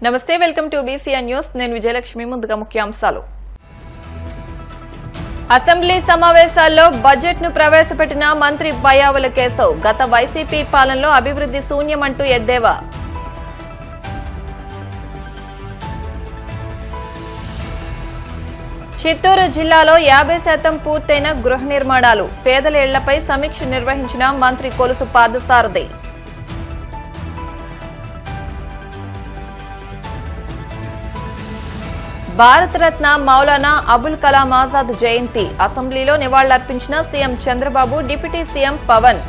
నమస్తే, welcome to BCN news. నేను విజయలక్ష్మి. ముందుగా ముఖ్యాంశాలు. అసెంబ్లీ సమావేశాల్లో బడ్జెట్ ను ప్రవేశపెట్టిన మంత్రి పయ్యావుల కేశవ్. గత వైసీపీ పాలనలో అభివృద్ధి శూన్యమంటూ ఎద్దేవా. చిత్తూరు జిల్లాలో 50% పూర్తయిన గృహ నిర్మాణాలు. పేదల ఇళ్లపై సమీక్ష నిర్వహించిన మంత్రి కొలుసు పార్థసారథి. భారతరత్న మౌలానా అబుల్ కలాం ఆజాద్ జయంతి. అసెంబ్లీలో నివాళులర్పించిన CM Chandrababu, deputy CM Pavan.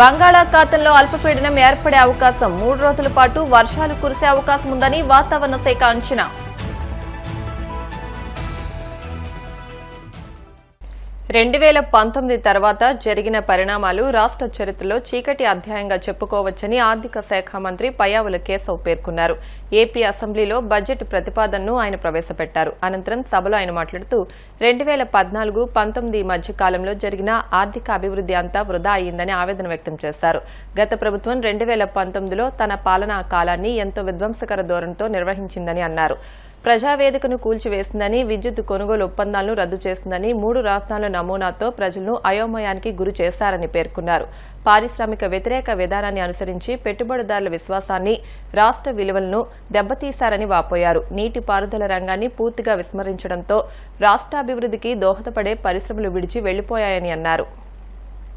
బంగాళాఖాతంలో అల్పపీడనం ఏర్పడే అవకాశం. 3 రోజుల పాటు వర్షాలు కురిసే అవకాశం ఉందని వాతావరణ శాఖ అంచనా. 2019 తర్వాత జరిగిన పరిణామాలు రాష్ట్ర చరిత్రలో చీకటి అధ్యాయంగా చెప్పుకోవచ్చని ఆర్థిక శాఖ మంత్రి పయ్యావుల కేశవ్ పేర్కొన్నారు. ఏపీ అసెంబ్లీలో బడ్జెట్ ప్రతిపాదనను ఆయన ప్రవేశపెట్టారు. అనంతరం సభలో ఆయన మాట్లాడుతూ 2014-19 మధ్య కాలంలో జరిగిన ఆర్థిక అభివృద్ధి అంతా వృధా అయిందని ఆవేదన వ్యక్తం చేశారు. గత ప్రభుత్వం 2019లో తన పాలనా కాలాన్ని ఎంతో విధ్వంసకర ధోరణితో నిర్వహించిందని అన్నారు. ప్రజావేదికను కూల్చివేసిందని, విద్యుత్ కొనుగోలు ఒప్పందాలను రద్దు చేసిందని, 3 రాజధానుల నమూనాతో ప్రజలను అయోమయానికి గురి చేశారని పేర్కొన్నారు. పారిశ్రామిక వ్యతిరేక విధానాన్ని అనుసరించి పెట్టుబడిదారుల విశ్వాసాన్ని, రాష్ట్ర విలువలను దెబ్బతీశారని వాపోయారు. నీటిపారుదల రంగాన్ని పూర్తిగా విస్మరించడంతో రాష్ట్రాభివృద్ధికి దోహదపడే పరిశ్రమలు విడిచి వెళ్లిపోయాయని అన్నారు.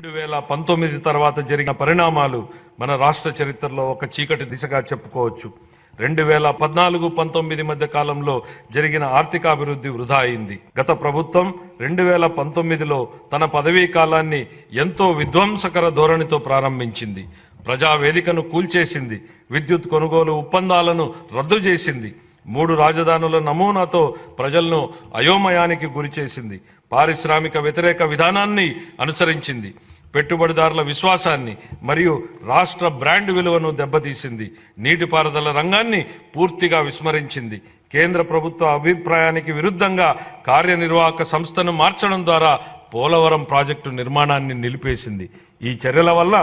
2019 తర్వాత జరిగిన పరిణామాలు మన రాష్ట్ర చరిత్రలో ఒక చీకటి దిశగా చెప్పుకోవచ్చు. 2014-19 మధ్య కాలంలో జరిగిన ఆర్థికాభివృద్ధి వృధా అయింది. గత ప్రభుత్వం 2019లో తన పదవీ కాలాన్ని ఎంతో విధ్వంసకర ధోరణితో ప్రారంభించింది. ప్రజావేదికను కూల్చేసింది, విద్యుత్ కొనుగోలు ఒప్పందాలను రద్దు చేసింది, 3 రాజధానుల నమూనాతో ప్రజలను అయోమయానికి గురిచేసింది, పారిశ్రామిక వ్యతిరేక విధానాన్ని అనుసరించింది, పెట్టుబడిదారుల విశ్వాసాన్ని మరియు రాష్ట్ర బ్రాండ్ విలువను దెబ్బతీసింది, నీటిపారుదల రంగాన్ని పూర్తిగా విస్మరించింది, కేంద్ర ప్రభుత్వ అభిప్రాయానికి విరుద్ధంగా కార్యనిర్వాహక సంస్థను మార్చడం ద్వారా పోలవరం ప్రాజెక్టు నిర్మాణాన్ని నిలిపేసింది. ఈ చర్యల వల్ల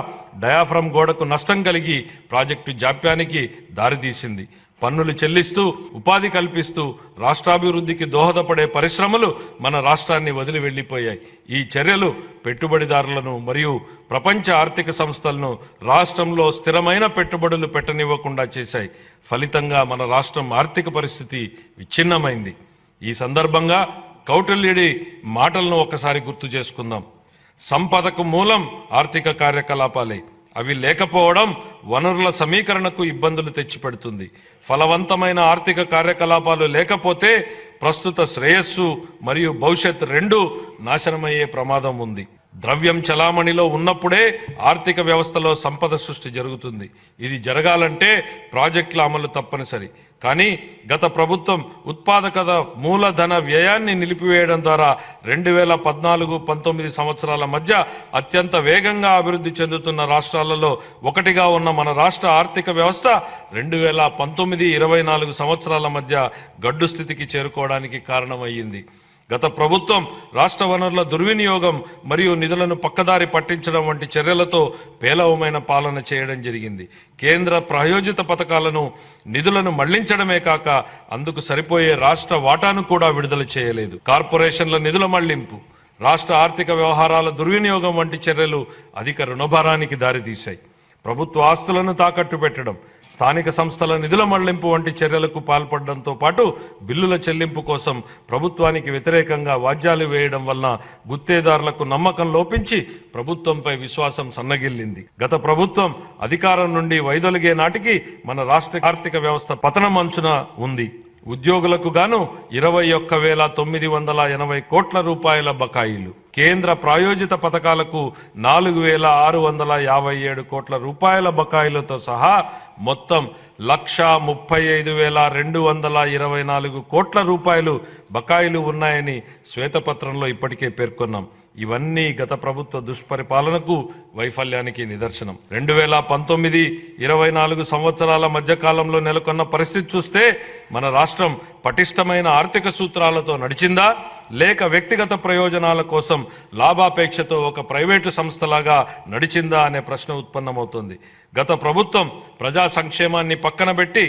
డయాఫ్రమ్ గోడకు నష్టం కలిగి ప్రాజెక్టు జాప్యానికి దారితీసింది. పన్నులు చెల్లిస్తూ ఉపాధి కల్పిస్తూ రాష్ట్రాభివృద్ధికి దోహదపడే పరిశ్రమలు మన రాష్ట్రాన్ని వదిలి వెళ్లిపోయాయి. ఈ చర్యలు పెట్టుబడిదారులను మరియు ప్రపంచ ఆర్థిక సంస్థలను రాష్ట్రంలో స్థిరమైన పెట్టుబడులు పెట్టనివ్వకుండా చేశాయి. ఫలితంగా మన రాష్ట్రం ఆర్థిక పరిస్థితి విచ్ఛిన్నమైంది. ఈ సందర్భంగా కౌటిల్యుడి మాటలను ఒకసారి గుర్తు చేసుకుందాం. సంపదకు మూలం ఆర్థిక కార్యకలాపాలే. అవి లేకపోవడం వనరుల సమీకరణకు ఇబ్బందులు తెచ్చిపెడుతుంది. ఫలవంతమైన ఆర్థిక కార్యకలాపాలు లేకపోతే ప్రస్తుత శ్రేయస్సు మరియు భవిష్యత్ రెండూ నాశనమయ్యే ప్రమాదం ఉంది. ద్రవ్యం చలామణిలో ఉన్నప్పుడే ఆర్థిక వ్యవస్థలో సంపద సృష్టి జరుగుతుంది. ఇది జరగాలంటే ప్రాజెక్టుల అమలు తప్పనిసరి. కానీ గత ప్రభుత్వం ఉత్పాదకత మూలధన వ్యయాన్ని నిలిపివేయడం ద్వారా 2014-19 సంవత్సరాల మధ్య అత్యంత వేగంగా అభివృద్ధి చెందుతున్న రాష్ట్రాలలో ఒకటిగా ఉన్న మన రాష్ట్ర ఆర్థిక వ్యవస్థ 2019-24 సంవత్సరాల మధ్య గడ్డు స్థితికి చేరుకోవడానికి కారణమయ్యింది. గత ప్రభుత్వం రాష్ట్ర వనరుల దుర్వినియోగం మరియు నిధులను పక్కదారి పట్టించడం వంటి చర్యలతో పేలవమైన పాలన చేయడం జరిగింది. కేంద్ర ప్రాయోజిత పథకాలను నిధులను మళ్లించడమే కాక అందుకు సరిపోయే రాష్ట్ర వాటాను కూడా విడుదల చేయలేదు. కార్పొరేషన్ల నిధుల మళ్లింపు, రాష్ట్ర ఆర్థిక వ్యవహారాల దుర్వినియోగం వంటి చర్యలు అధిక రుణభారానికి దారితీశాయి. ప్రభుత్వ ఆస్తులను తాకట్టు పెట్టడం, స్థానిక సంస్థల నిధుల మళ్లింపు వంటి చర్యలకు పాల్పడడంతో పాటు బిల్లుల చెల్లింపు కోసం ప్రభుత్వానికి వ్యతిరేకంగా వాద్యాలు వేయడం వలన గుత్తేదారులకు నమ్మకం లోపించి ప్రభుత్వంపై విశ్వాసం సన్నగిల్లింది. గత ప్రభుత్వం అధికారం నుండి వైదొలిగే నాటికి మన రాష్ట్ర ఆర్థిక వ్యవస్థ పతనం అంచున ఉంది. ఉద్యోగులకు గాను 21,980 కోట్ల రూపాయల బకాయిలు, కేంద్ర ప్రాయోజిత పథకాలకు 4,657 కోట్ల రూపాయల బకాయిలతో సహా మొత్తం 1,35,224 కోట్ల రూపాయలు బకాయిలు ఉన్నాయని శ్వేతపత్రంలో ఇప్పటికే పేర్కొన్నాం. ఇవన్నీ గత ప్రభుత్వ దుష్పరిపాలనకు, వైఫల్యానికి నిదర్శనం. 2019-24 సంవత్సరాల మధ్యకాలంలో నెలకొన్న పరిస్థితి చూస్తే మన రాష్ట్రం పటిష్టమైన ఆర్థిక సూత్రాలతో నడిచిందా లేక వ్యక్తిగత ప్రయోజనాల కోసం లాభాపేక్షతో ఒక ప్రైవేటు సంస్థలాగా నడిచిందా అనే ప్రశ్న ఉత్పన్నమవుతోంది. గత ప్రభుత్వం ప్రజా సంక్షేమాన్ని పక్కన పెట్టి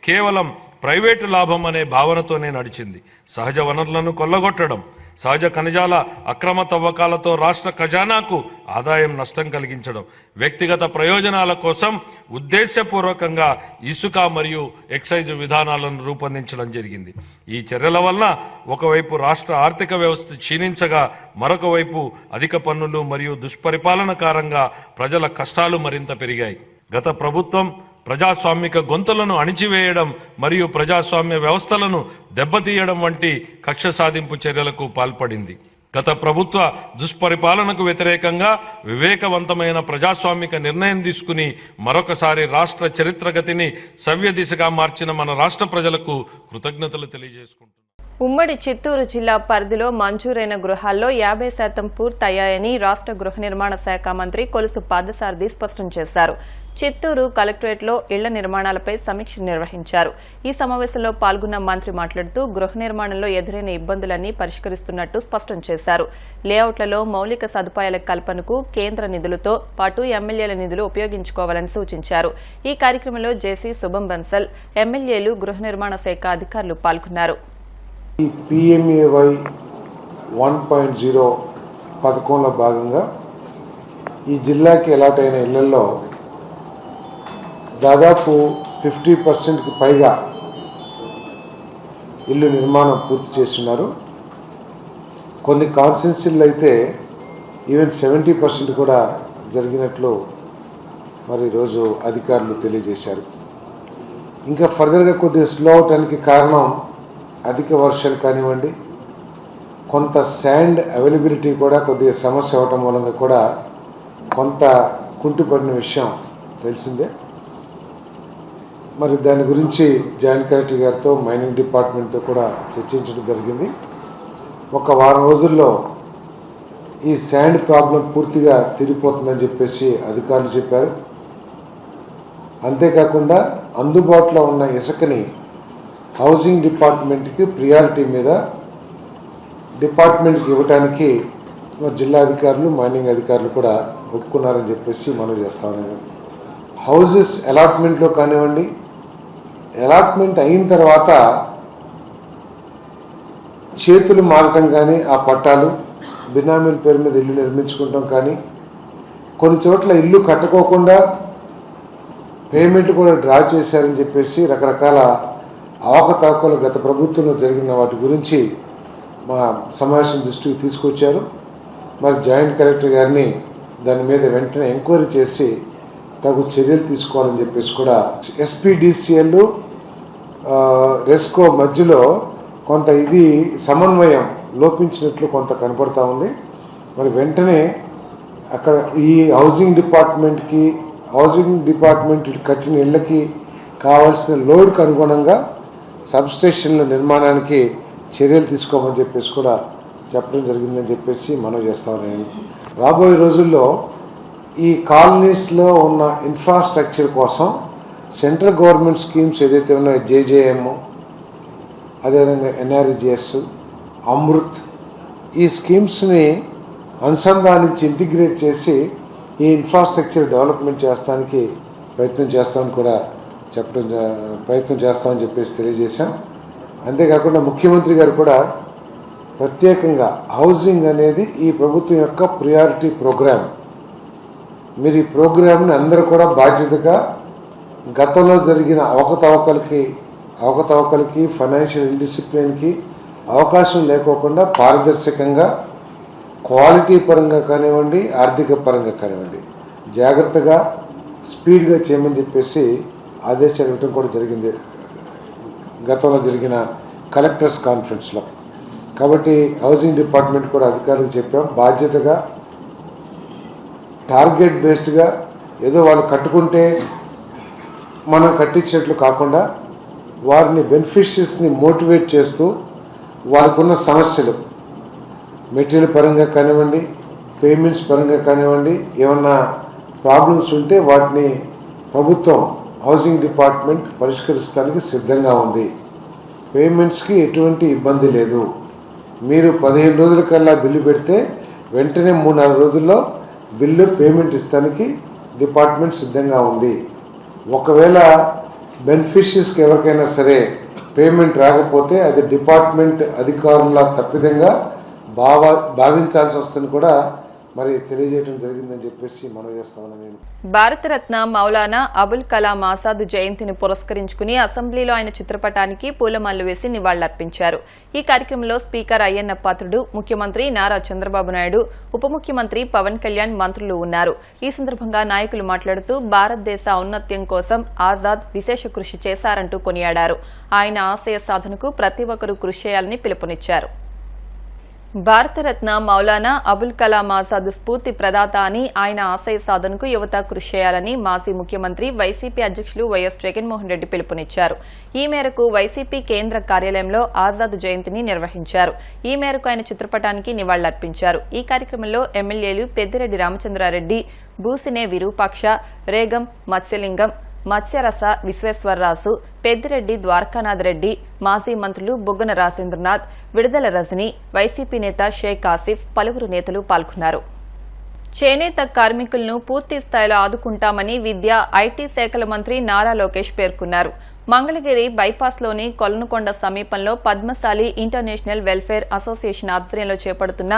కేవలం ప్రైవేటు లాభం అనే భావనతోనే నడిచింది. సహజ వనరులను కొల్లగొట్టడం, సహజ ఖనిజాల అక్రమ తవ్వకాలతో రాష్ట్ర ఖజానాకు ఆదాయం నష్టం కలిగించడం, వ్యక్తిగత ప్రయోజనాల కోసం ఉద్దేశపూర్వకంగా ఇసుక మరియు ఎక్సైజ్ విధానాలను రూపొందించడం జరిగింది. ఈ చర్యల వలన ఒకవైపు రాష్ట్ర ఆర్థిక వ్యవస్థ క్షీణించగా, మరొక వైపు అధిక పన్నులు మరియు దుష్పరిపాలన కారణంగా ప్రజల కష్టాలు మరింత పెరిగాయి. గత ప్రభుత్వం ప్రజాస్వామిక గొంతులను అణిచివేయడం మరియు ప్రజాస్వామ్య వ్యవస్థలను దెబ్బతీయడం వంటి కక్ష సాధింపు చర్యలకు పాల్పడింది. గత ప్రభుత్వ దుష్పరిపాలనకు వ్యతిరేకంగా వివేకవంతమైన ప్రజాస్వామిక నిర్ణయం తీసుకుని మరొకసారి రాష్ట్ర చరిత్ర గతిని సవ్య దిశగా మార్చిన మన రాష్ట్ర ప్రజలకు కృతజ్ఞతలు తెలియజేసుకుంటున్నాను. ఉమ్మడి చిత్తూరు జిల్లా పరిధిలో మంజూరైన గృహాల్లో 50% పూర్తయ్యాయని రాష్ట్ర గృహ నిర్మాణ శాఖ మంత్రి కొలుసు పార్థసారథి స్పష్టం చేశారు. చిత్తూరు కలెక్టరేట్లో ఇళ్ల నిర్మాణాలపై సమీక్ష నిర్వహించారు. ఈ సమావేశంలో పాల్గొన్న మంత్రి మాట్లాడుతూ గృహ నిర్మాణంలో ఎదురైన ఇబ్బందులన్నీ పరిష్కరిస్తున్నట్టు స్పష్టం చేశారు. లేఅవుట్లలో మౌలిక సదుపాయాల కల్పనకు కేంద్ర నిధులతో పాటు ఎమ్మెల్యేల నిధులు ఉపయోగించుకోవాలని సూచించారు. ఈ కార్యక్రమంలో జేసీ శుభం బన్సల్, ఎమ్మెల్యేలు, గృహ నిర్మాణ శాఖ అధికారులు పాల్గొన్నారు. ఈ PMAY 1.0 పథకంలో భాగంగా ఈ జిల్లాకి అలాట్ అయిన ఇళ్లలో దాదాపు 50%కి పైగా ఇల్లు నిర్మాణం పూర్తి చేస్తున్నారు. కొన్ని కాన్స్టిట్యున్సీల్లో అయితే ఈవెన్ 70% కూడా జరిగినట్లు మరి ఈరోజు అధికారులు తెలియజేశారు. ఇంకా ఫర్దర్గా కొద్దిగా స్లో అవటానికి కారణం అధిక వర్షాలు కానివ్వండి, కొంత శాండ్ అవైలబిలిటీ కూడా కొద్దిగా సమస్య అవటం మూలంగా కూడా కొంత కుంటుపడిన విషయం తెలిసిందే. మరి దాని గురించి జాయింట్ కలెక్టర్ గారితో, మైనింగ్ డిపార్ట్మెంట్తో కూడా చర్చించడం జరిగింది. ఒక వారం రోజుల్లో ఈ శాండ్ ప్రాబ్లం పూర్తిగా తీరిపోతుందని చెప్పేసి అధికారులు చెప్పారు. అంతేకాకుండా అందుబాటులో ఉన్న ఇసుకని హౌసింగ్ డిపార్ట్మెంట్కి ప్రియారిటీ మీద డిపార్ట్మెంట్కి ఇవ్వడానికి జిల్లా అధికారులు, మైనింగ్ అధికారులు కూడా ఒప్పుకున్నారని చెప్పేసి మనం చేస్తాము. హౌసెస్ అలాట్మెంట్లో కానివ్వండి, అలాట్మెంట్ అయిన తర్వాత చేతులు మారటం కానీ, ఆ పట్టాలు బినామీల పేరు మీద ఇల్లు నిర్మించుకుంటాం కానీ, కొన్ని చోట్ల ఇల్లు కట్టుకోకుండా పేమెంట్లు కూడా డ్రా చేశారని చెప్పేసి రకరకాల అవకతవకలు గత ప్రభుత్వంలో జరిగిన వాటి గురించి మా సమావేశం దృష్టికి తీసుకొచ్చారు. మరి జాయింట్ కలెక్టర్ గారిని దాని మీద వెంటనే ఎంక్వైరీ చేసి తగు చర్యలు తీసుకోవాలని చెప్పేసి కూడా SPDCL రెస్కో మధ్యలో కొంత ఇది సమన్వయం లోపించినట్లు కొంత కనపడతా ఉంది. మరి వెంటనే అక్కడ ఈ హౌసింగ్ డిపార్ట్మెంట్ కట్టిన ఇళ్ళకి కావాల్సిన లోడ్కి అనుగుణంగా సబ్స్టేషన్ల నిర్మాణానికి చర్యలు తీసుకోమని చెప్పేసి కూడా చెప్పడం జరిగిందని చెప్పేసి మనం చేస్తామని. రాబోయే రోజుల్లో ఈ కాలనీస్లో ఉన్న ఇన్ఫ్రాస్ట్రక్చర్ కోసం సెంట్రల్ గవర్నమెంట్ స్కీమ్స్ ఏదైతే ఉన్నాయో JJM, అదేవిధంగా NRGS, అమృత్, ఈ స్కీమ్స్ని అనుసంధానించి ఇంటిగ్రేట్ చేసి ఈ ఇన్ఫ్రాస్ట్రక్చర్ డెవలప్మెంట్ చేస్తానికి ప్రయత్నం చేస్తామని చెప్పేసి తెలియజేశాం. అంతేకాకుండా ముఖ్యమంత్రి గారు కూడా ప్రత్యేకంగా హౌసింగ్ అనేది ఈ ప్రభుత్వం యొక్క ప్రియారిటీ ప్రోగ్రామ్. మీరు ఈ ప్రోగ్రామ్ని అందరూ కూడా బాధ్యతగా గతంలో జరిగిన అవకతవకలకి ఫైనాన్షియల్ ఇండిసిప్లిన్కి అవకాశం లేకోకుండా పారదర్శకంగా, క్వాలిటీ పరంగా కానివ్వండి, ఆర్థిక పరంగా కానివ్వండి జాగ్రత్తగా, స్పీడ్గా చేయమని చెప్పేసి ఆదేశాలు ఇవ్వడం కూడా జరిగింది గతంలో జరిగిన కలెక్టర్స్ కాన్ఫరెన్స్లో. కాబట్టి హౌసింగ్ డిపార్ట్మెంట్ కూడా అధికారులకు చెప్పాం, బాధ్యతగా టార్గెట్ బేస్డ్గా ఏదో వాళ్ళు కట్టుకుంటే మనం కట్టించినట్లు కాకుండా వారిని బెనిఫిషియర్స్ని మోటివేట్ చేస్తూ వారికి ఉన్న సమస్యలు మెటీరియల్ పరంగా కానివ్వండి, పేమెంట్స్ పరంగా కానివ్వండి, ఏమన్నా ప్రాబ్లమ్స్ ఉంటే వాటిని ప్రభుత్వం హౌసింగ్ డిపార్ట్మెంట్ పరిష్కరించడానికి సిద్ధంగా ఉంది. పేమెంట్స్కి ఎటువంటి ఇబ్బంది లేదు. మీరు 15 రోజుల కల్లా బిల్లు పెడితే వెంటనే 3-4 రోజుల్లో బిల్లు పేమెంట్ ఇస్తానికి డిపార్ట్మెంట్ సిద్ధంగా ఉంది. ఒకవేళ బెనిఫిషరీస్కి ఎవరికైనా సరే పేమెంట్ రాకపోతే అది డిపార్ట్మెంట్ అధికారుల తప్పిదంగా భావించాల్సి వస్తుందని కూడా మరి తెలియజేయడం జరిగిందని చెప్పేసి మనం చేస్తామని నేను. భారతరత్న మౌలానా అబుల్ కలాం ఆజాద్ జయంతిని పురస్కరించుకుని అసెంబ్లీలో ఆయన చిత్రపటానికి పూలమాలలు వేసి నివాళులర్పించారు. ఈ కార్యక్రమంలో స్పీకర్ అయ్యన్న పాత్రుడు, ముఖ్యమంత్రి నారా చంద్రబాబు నాయుడు, ఉప ముఖ్యమంత్రి పవన్ కళ్యాణ్, మంత్రులు ఉన్నారు. ఈ సందర్భంగా నాయకులు మాట్లాడుతూ భారతదేశ ఔన్నత్యం కోసం ఆజాద్ విశేష కృషి చేశారంటూ కొనియాడారు. ఆయన ఆశయ సాధనకు ప్రతి ఒక్కరూ కృషి చేయాలని పిలుపునిచ్చారు. భారతరత్న మౌలానా అబుల్ కలాం ఆజాద్ స్ఫూర్తి ప్రదాత అని, ఆయన ఆశయ సాధనకు యువత కృషి చేయాలని మాజీ ముఖ్యమంత్రి వైసీపీ అధ్యక్షులు వైఎస్ జగన్మోహన్ రెడ్డి పిలుపునిచ్చారు. ఈ మేరకు వైసీపీ కేంద్ర కార్యాలయంలో ఆజాద్ జయంతిని నిర్వహించారు. ఈ మేరకు ఆయన చిత్రపటానికి నివాళులర్పించారు. ఈ కార్యక్రమంలో ఎమ్మెల్యేలు పెద్దిరెడ్డి రామచంద్రారెడ్డి, బూసినే విరూపాక్ష, రేగం మత్స్యలింగం, మత్స్యరస విశ్వేశ్వరరాజు, పెద్దిరెడ్డి ద్వారకానాథ్ రెడ్డి, మాజీ మంత్రులు బుగ్గన రాజేంద్రనాథ్, విడుదల రజని, వైసీపీ నేత షేక్ ఆసిఫ్, పలువురు నేతలు పాల్గొన్నారు. చేనేత కార్మికులను పూర్తి స్థాయిలో ఆదుకుంటామని విద్యా, ఐటీ శాఖల మంత్రి నారా లోకేష్ పేర్కొన్నారు. మంగళగిరి బైపాస్లోని కొలనుకొండ సమీపంలో పద్మశాలి ఇంటర్నేషనల్ వెల్ఫేర్ అసోసియేషన్ ఆధ్వర్యంలో చేపడుతున్న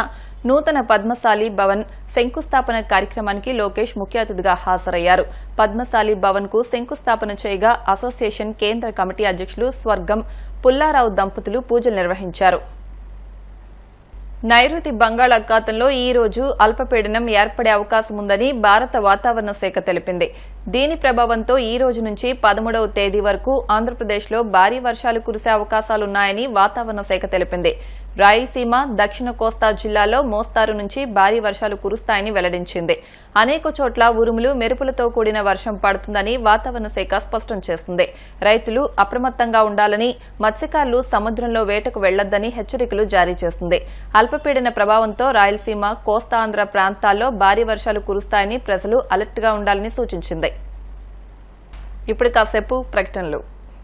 నూతన పద్మశాలి భవన్ శంకుస్థాపన కార్యక్రమానికి లోకేష్ ముఖ్య అతిథిగా హాజరయ్యారు. పద్మశాలి భవన్ కు శంకుస్థాపన చేయగా అసోసియేషన్ కేంద్ర కమిటీ అధ్యక్షులు స్వర్గం పుల్లారావు దంపతులు పూజలు నిర్వహించారు. నైరుతి బంగాళాఖాతంలో ఈ రోజు అల్పపీడనం ఏర్పడే అవకాశం ఉందని భారత వాతావరణ శాఖ తెలిపింది. దీని ప్రభావంతో ఈ రోజు నుంచి 13వ తేదీ వరకు ఆంధ్రప్రదేశ్లో భారీ వర్షాలు కురిసే అవకాశాలున్నాయని వాతావరణ శాఖ తెలిపింది. రాయలసీమ, దక్షిణ కోస్తా జిల్లాల్లో మోస్తారు నుంచి భారీ వర్షాలు కురుస్తాయని వెల్లడించింది. అనేక చోట్ల ఉరుములు, మెరుపులతో కూడిన వర్షం పడుతుందని వాతావరణ శాఖ స్పష్టం చేస్తుంది. రైతులు అప్రమత్తంగా ఉండాలని, మత్స్యకారులు సముద్రంలో వేటకు వెళ్లొద్దని హెచ్చరికలు జారీ చేస్తుంది. అల్పపీడన ప్రభావంతో రాయలసీమ, కోస్తాంధ్ర ప్రాంతాల్లో భారీ వర్షాలు కురుస్తాయని ప్రజలు అలర్ట్ గా ఉండాలని సూచించింది. ఇప్పుడు కాసేపు ప్రకటనలు.